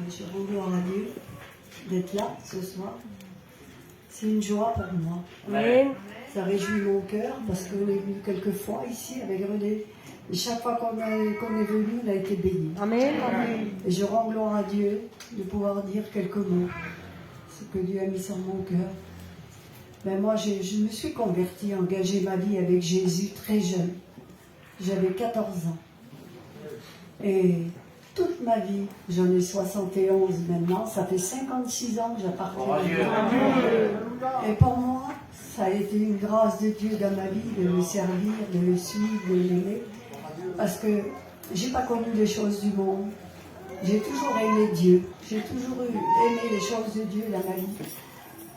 je rends gloire à Dieu d'être là ce soir. C'est une joie pour moi. Amen. Ça réjouit mon cœur parce qu'on est venu quelques fois ici avec René. Et chaque fois qu'on est venu, on a été béni. Amen. Et je rends gloire à Dieu de pouvoir dire quelques mots. Ce que Dieu a mis sur mon cœur. Ben moi, je me suis convertie, engagé ma vie avec Jésus très jeune. J'avais 14 ans. Et toute ma vie, j'en ai 71 maintenant, ça fait 56 ans que j'appartiens à Dieu. Et pour moi, ça a été une grâce de Dieu dans ma vie, de le servir, de le suivre, de l'aimer. Parce que j'ai pas connu les choses du monde. J'ai toujours aimé Dieu. J'ai toujours aimé les choses de Dieu dans ma vie.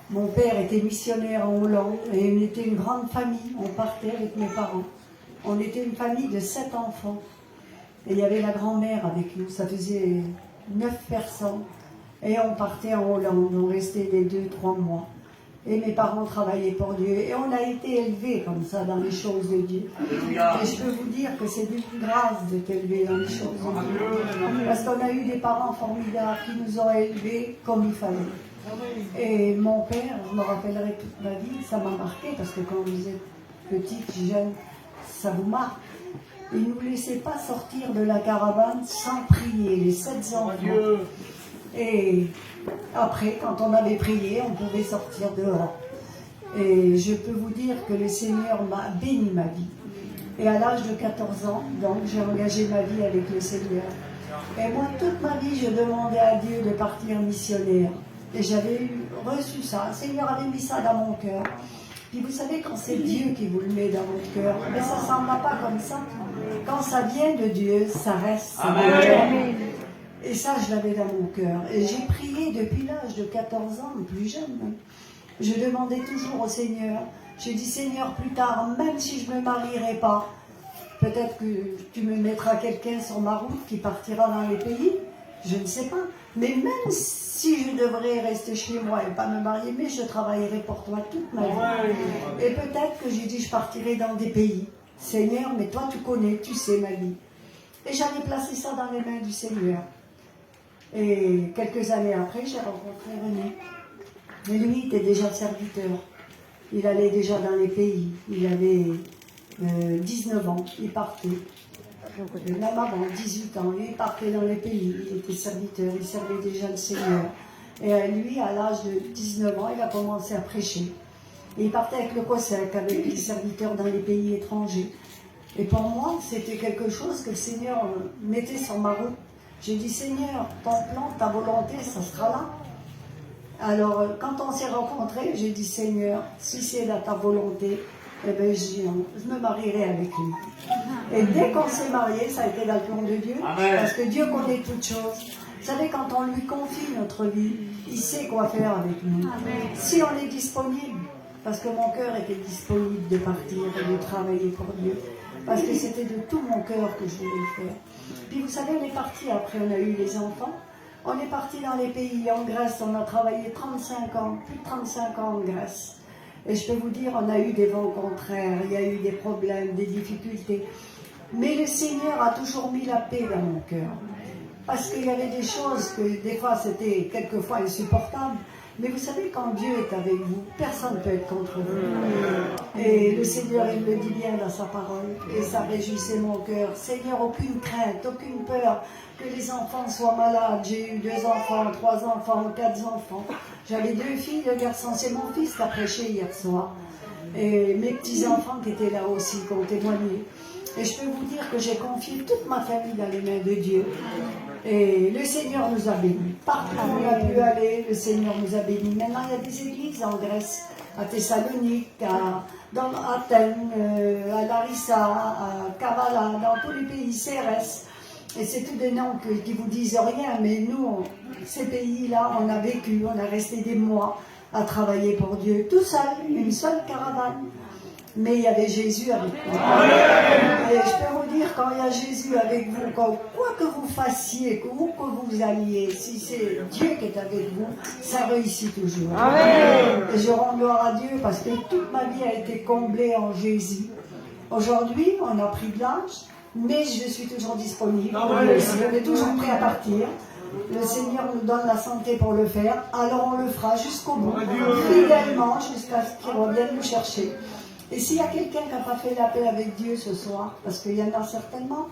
Mon père était missionnaire en Hollande et on était une grande famille. On partait avec mes parents. On était une famille de 7 enfants. Et il y avait la grand-mère avec nous. Ça faisait 9 personnes. Et on partait en Hollande. On restait des 2-3 mois. Et mes parents travaillaient pour Dieu. Et on a été élevés comme ça dans les choses de Dieu. Et je peux vous dire que c'est une grâce d'être élevé dans les choses de Dieu. Parce qu'on a eu des parents formidables qui nous ont élevés comme il fallait. Et mon père, je me rappellerai toute ma vie, ça m'a marqué parce que quand vous êtes petite, jeune, ça vous marque. Il ne nous laissait pas sortir de la caravane sans prier, les 7 enfants. Et après, quand on avait prié, on pouvait sortir dehors. Et je peux vous dire que le Seigneur m'a béni ma vie. Et à l'âge de 14 ans, donc, j'ai engagé ma vie avec le Seigneur. Et moi, toute ma vie, je demandais à Dieu de partir missionnaire. Et j'avais reçu ça. Le Seigneur avait mis ça dans mon cœur. Puis vous savez, quand c'est Dieu qui vous le met dans votre cœur, mais ça ne s'en va pas comme ça. Quand ça vient de Dieu, ça reste. Amen. Et ça, je l'avais dans mon cœur. Et j'ai prié depuis l'âge de 14 ans, plus jeune même. Je demandais toujours au Seigneur. J'ai dit, Seigneur, plus tard, même si je ne me marierai pas, peut-être que tu me mettras quelqu'un sur ma route qui partira dans les pays. Je ne sais pas. Mais même si je devrais rester chez moi et pas me marier, mais je travaillerai pour toi toute ma vie. Et peut-être que j'ai dit, je partirai dans des pays. Seigneur, mais toi tu connais, tu sais ma vie. Et j'avais placé ça dans les mains du Seigneur. Et quelques années après, j'ai rencontré René. Mais lui, il était déjà serviteur. Il allait déjà dans les pays. Il avait 19 ans. Il partait. Même avant, 18 ans. Il partait dans les pays. Il était serviteur. Il servait déjà le Seigneur. Et lui, à l'âge de 19 ans, il a commencé à prêcher. Et il partait avec le COSEC, avec les serviteurs dans les pays étrangers. Et pour moi, c'était quelque chose que le Seigneur mettait sur ma route. J'ai dit, Seigneur, ton plan, ta volonté, ça sera là. Alors, quand on s'est rencontrés, j'ai dit, Seigneur, si c'est là ta volonté, eh bien, je me marierai avec lui. Et dès qu'on s'est mariés, ça a été dans le plan de Dieu. Amen. Parce que Dieu connaît toutes choses. Vous savez, quand on lui confie notre vie, il sait quoi faire avec nous. Amen. Si on est disponible, parce que mon cœur était disponible de partir et de travailler pour Dieu. Parce que c'était de tout mon cœur que je voulais le faire. Puis vous savez, on est parti après, on a eu les enfants. On est parti dans les pays, en Grèce, on a travaillé 35 ans, plus de 35 ans en Grèce. Et je peux vous dire, on a eu des vents contraires, il y a eu des problèmes, des difficultés. Mais le Seigneur a toujours mis la paix dans mon cœur. Parce qu'il y avait des choses que des fois c'était quelquefois insupportable. Mais vous savez, quand Dieu est avec vous, personne ne peut être contre vous. Et le Seigneur, il le dit bien dans sa parole. Et ça réjouissait mon cœur. Seigneur, aucune crainte, aucune peur que les enfants soient malades. J'ai eu 2 enfants, 3 enfants, 4 enfants. J'avais 2 filles, 2 garçons. C'est mon fils qui a prêché hier soir. Et mes petits-enfants qui étaient là aussi, qui ont témoigné. Et je peux vous dire que j'ai confié toute ma famille dans les mains de Dieu. Et le Seigneur nous a bénis. Partout où on a pu aller, le Seigneur nous a bénis. Maintenant, il y a des églises en Grèce, à Thessalonique, dans Athènes, à Larissa, à Kavala, dans tous les pays, CRS. Et c'est tous des noms qui vous disent rien, mais nous, ces pays-là, on a vécu, on a resté des mois à travailler pour Dieu, tout seul, une seule caravane. Mais il y avait Jésus avec nous. Et je peux vous dire, quand il y a Jésus avec vous, quoi que vous fassiez, où que vous alliez, si c'est Dieu qui est avec vous, ça réussit toujours. Amen. Et je rends gloire à Dieu parce que toute ma vie a été comblée en Jésus. Aujourd'hui, on a pris de l'âge, mais je suis toujours disponible. On est toujours prêt à partir. Le Seigneur nous donne la santé pour le faire, alors on le fera jusqu'au bout, fidèlement, jusqu'à ce qu'il revienne nous chercher. Et s'il y a quelqu'un qui n'a pas fait la paix avec Dieu ce soir, parce qu'il y en a certainement,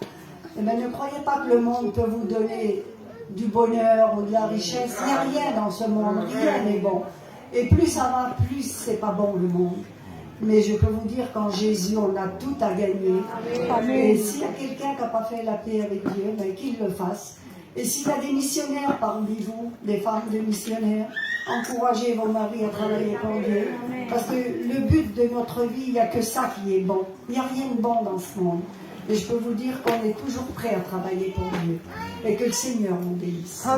eh bien, ne croyez pas que le monde peut vous donner du bonheur ou de la richesse. Il n'y a rien dans ce monde, rien n'est bon. Et plus ça va, plus c'est pas bon le monde. Mais je peux vous dire qu'en Jésus, on a tout à gagner. Et s'il y a quelqu'un qui n'a pas fait la paix avec Dieu, ben, qu'il le fasse. Et s'il y a des missionnaires parmi vous, des femmes de missionnaires, encouragez vos maris à travailler pour Dieu. Parce que le but de notre vie, il n'y a que ça qui est bon. Il n'y a rien de bon dans ce monde. Et je peux vous dire qu'on est toujours prêt à travailler pour Dieu. Et que le Seigneur nous bénisse.